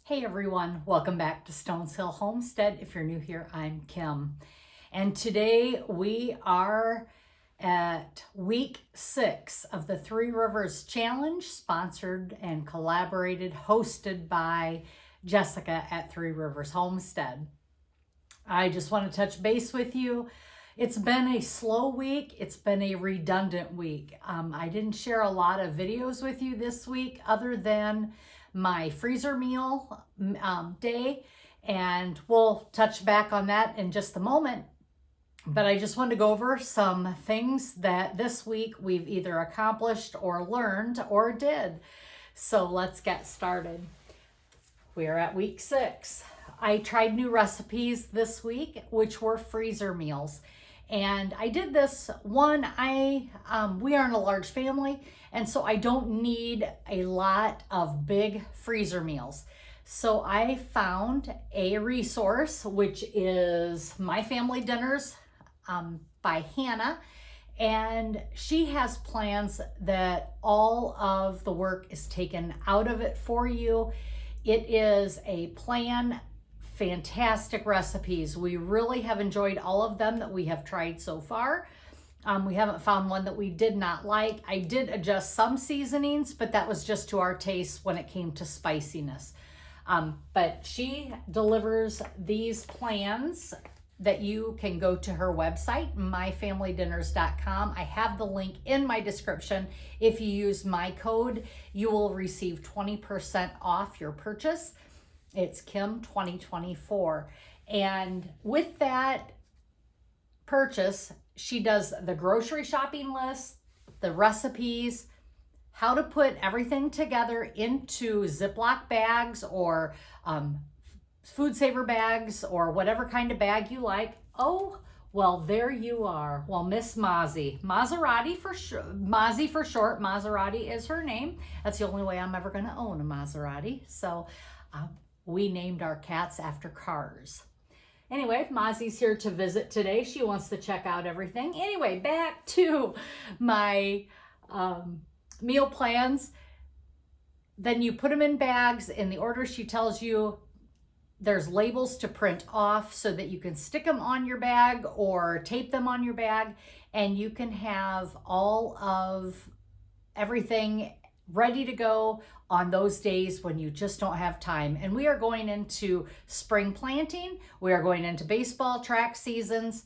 Hey everyone, welcome back to Stones Hill Homestead. If you're new here, I'm Kim. And today we are at week 6 of the Three Rivers Challenge, sponsored and hosted by Jessica at Three Rivers Homestead. I just want to touch base with you. It's been a slow week. It's been a redundant week. I didn't share a lot of videos with you this week other than my freezer meal day, and we'll touch back on that in just a moment. But I just wanted to go over some things that this week we've either accomplished or learned or did. So let's get started. We are at week 6. I tried new recipes this week, which were freezer meals. And I did this one, we aren't a large family, and so I don't need a lot of big freezer meals. So I found a resource, which is My Family Dinners by Hannah. And she has plans that all of the work is taken out of it for you. It is a plan. Fantastic recipes. We really have enjoyed all of them that we have tried so far. We haven't found one that we did not like. I did adjust some seasonings, but that was just to our taste when it came to spiciness. But she delivers these plans that you can go to her website, myfamilydinners.com. I have the link in my description. If you use my code, you will receive 20% off your purchase. It's Kim 2024. And with that purchase, she does the grocery shopping list, the recipes, how to put everything together into Ziploc bags or food saver bags or whatever kind of bag you like. Oh, well, there you are. Well, Miss Mozzie, Maserati for Mozzie for short. Maserati is her name. That's the only way I'm ever going to own a Maserati. So we named our cats after cars. Anyway, Mozzie's here to visit today. She wants to check out everything. Anyway, back to my meal plans. Then you put them in bags in the order she tells you. There's labels to print off so that you can stick them on your bag or tape them on your bag, and you can have all of everything ready to go on those days when you just don't have time. And we are going into spring planting. We are going into baseball track seasons.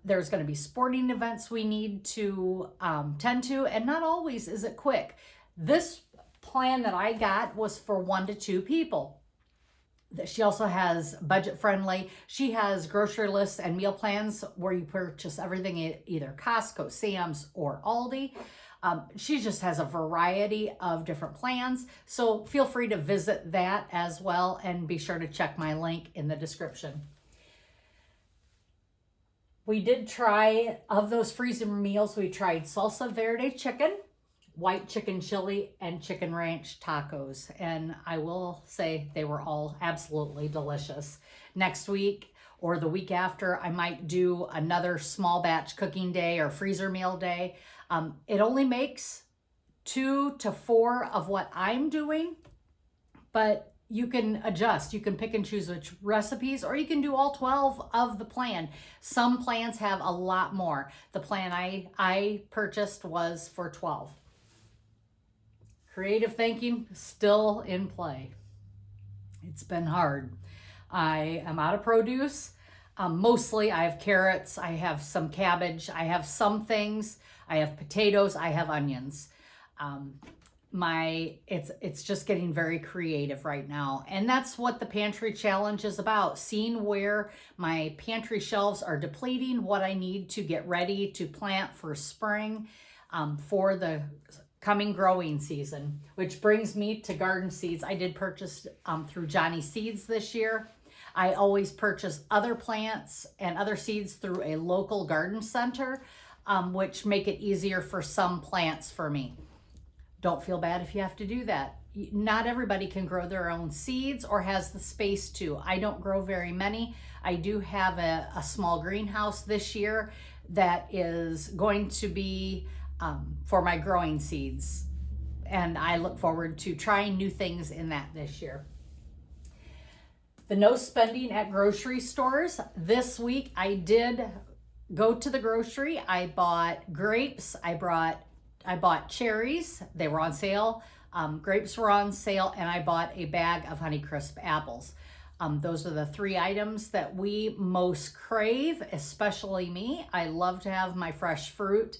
There's going to be sporting events we need to tend to, and not always is it quick. This plan that I got was for 1 to 2 people. She also has budget friendly. She has grocery lists and meal plans where you purchase everything at either Costco, Sam's, or Aldi. She just has a variety of different plans, so feel free to visit that as well, and be sure to check my link in the description. We did try, of those freezer meals, we tried salsa verde chicken, white chicken chili, and chicken ranch tacos, and I will say they were all absolutely delicious. Next week or the week after, I might do another small batch cooking day or freezer meal day. It only makes 2 to 4 of what I'm doing, but you can adjust. You can pick and choose which recipes, or you can do all 12 of the plan. Some plans have a lot more. The plan I purchased was for 12. Creative thinking still in play. It's been hard. I am out of produce. Mostly I have carrots, I have some cabbage, I have some things, I have potatoes, I have onions. It's just getting very creative right now. And that's what the pantry challenge is about, seeing where my pantry shelves are depleting, what I need to get ready to plant for spring, for the coming growing season, which brings me to garden seeds. I did purchase through Johnny Seeds this year. I always purchase other plants and other seeds through a local garden center, which make it easier for some plants for me. Don't feel bad if you have to do that. Not everybody can grow their own seeds or has the space to. I don't grow very many. I do have a small greenhouse this year that is going to be for my growing seeds. And I look forward to trying new things in that this year. The no spending at grocery stores. This week I did go to the grocery. I bought grapes. I bought cherries. They were on sale. Grapes were on sale, and I bought a bag of Honeycrisp apples. Those are the three items that we most crave, especially me. I love to have my fresh fruit,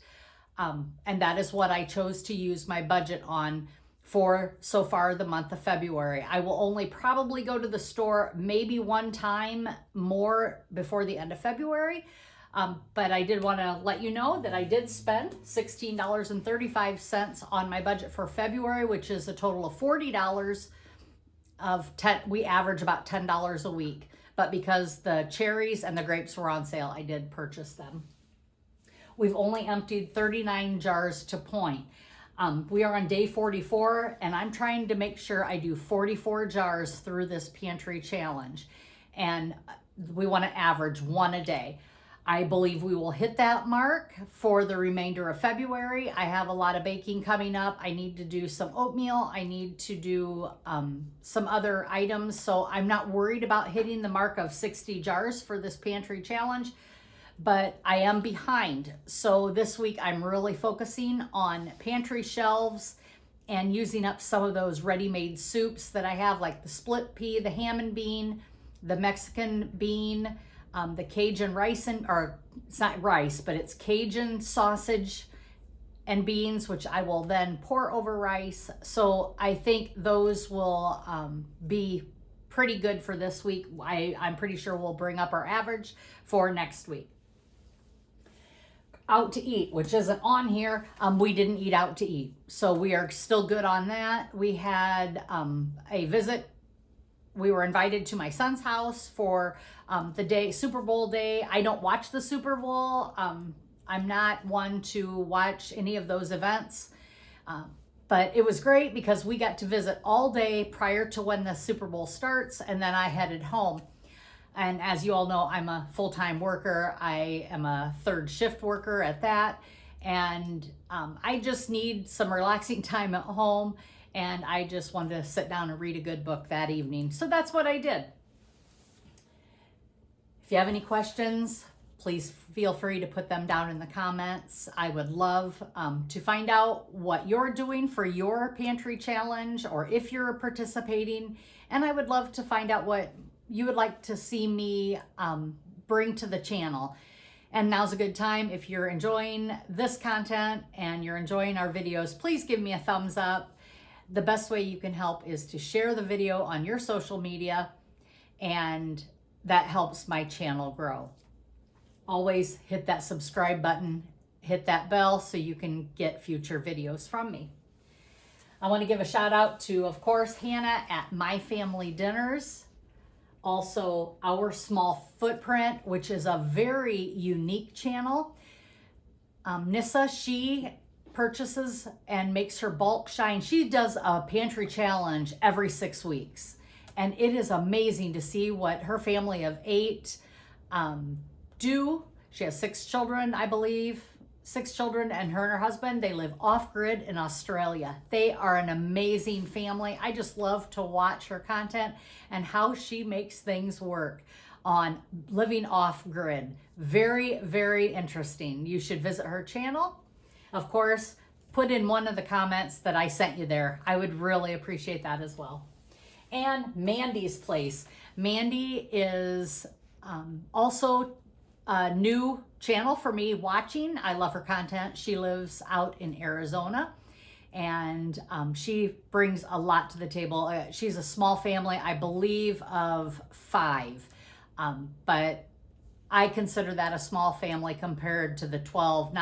and that is what I chose to use my budget on for so far the month of February. I will only probably go to the store maybe one time more before the end of February. But I did want to let you know that I did spend $16.35 on my budget for February, which is a total of $40 we average about $10 a week. But because the cherries and the grapes were on sale, I did purchase them. We've only emptied 39 jars to point. We are on day 44, and I'm trying to make sure I do 44 jars through this pantry challenge. And we want to average one a day. I believe we will hit that mark for the remainder of February. I have a lot of baking coming up. I need to do some oatmeal. I need to do some other items. So I'm not worried about hitting the mark of 60 jars for this pantry challenge, but I am behind. So this week I'm really focusing on pantry shelves and using up some of those ready-made soups that I have, like the split pea, the ham and bean, the Mexican bean, the Cajun rice, or it's not rice, but it's Cajun sausage and beans, which I will then pour over rice. So I think those will be pretty good for this week. I'm pretty sure we'll bring up our average for next week. Out to eat, which isn't on here. We didn't eat out to eat, so we are still good on that. We had a visit. We were invited to my son's house for the day, Super Bowl day. I don't watch the Super Bowl. I'm not one to watch any of those events. But it was great because we got to visit all day prior to when the Super Bowl starts, and then I headed home. And as you all know, I'm a full-time worker. I am a third shift worker at that. And I just need some relaxing time at home. And I just wanted to sit down and read a good book that evening. So that's what I did. If you have any questions, please feel free to put them down in the comments. I would love to find out what you're doing for your pantry challenge, or if you're participating. And I would love to find out what you would like to see me bring to the channel. And now's a good time. If you're enjoying this content and you're enjoying our videos, please give me a thumbs up. The best way you can help is to share the video on your social media, and that helps my channel grow. Always hit that subscribe button, hit that bell so you can get future videos from me. I want to give a shout out to, of course, Hannah at My Family Dinners. Also, Our Small Footprint, which is a very unique channel. Nissa, she purchases and makes her bulk shine. She does a pantry challenge every 6 weeks. And it is amazing to see what her family of 8 do. She has 6 children, I believe. 6 children, and her husband, they live off-grid in Australia. They are an amazing family. I just love to watch her content and how she makes things work on living off-grid. Very, very interesting. You should visit her channel. Of course, put in one of the comments that I sent you there. I would really appreciate that as well. And Mandy's Place. Mandy is also a new channel for me watching. I love her content. She lives out in Arizona, and she brings a lot to the table. She's a small family, I believe, of 5, but I consider that a small family compared to the 12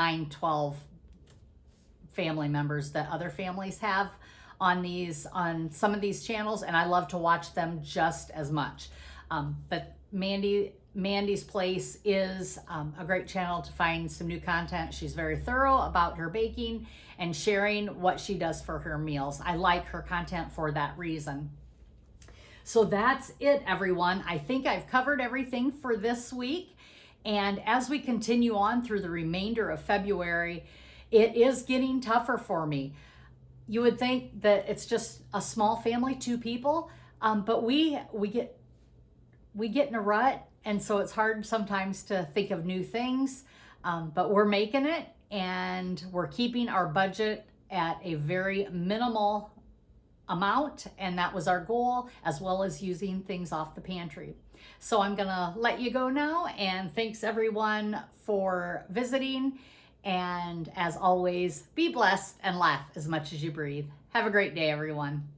family members that other families have on some of these channels, and I love to watch them just as much. But Mandy's Place is a great channel to find some new content. She's very thorough about her baking and sharing what she does for her meals. I like her content for that reason. So that's it, everyone. I think I've covered everything for this week. And as we continue on through the remainder of February, it is getting tougher for me. You would think that it's just a small family, 2 people, but we get we get in a rut, and so it's hard sometimes to think of new things, but we're making it, and we're keeping our budget at a very minimal amount, and that was our goal, as well as using things off the pantry. So I'm gonna let you go now, and thanks everyone for visiting, and as always, be blessed and laugh as much as you breathe. Have a great day, everyone.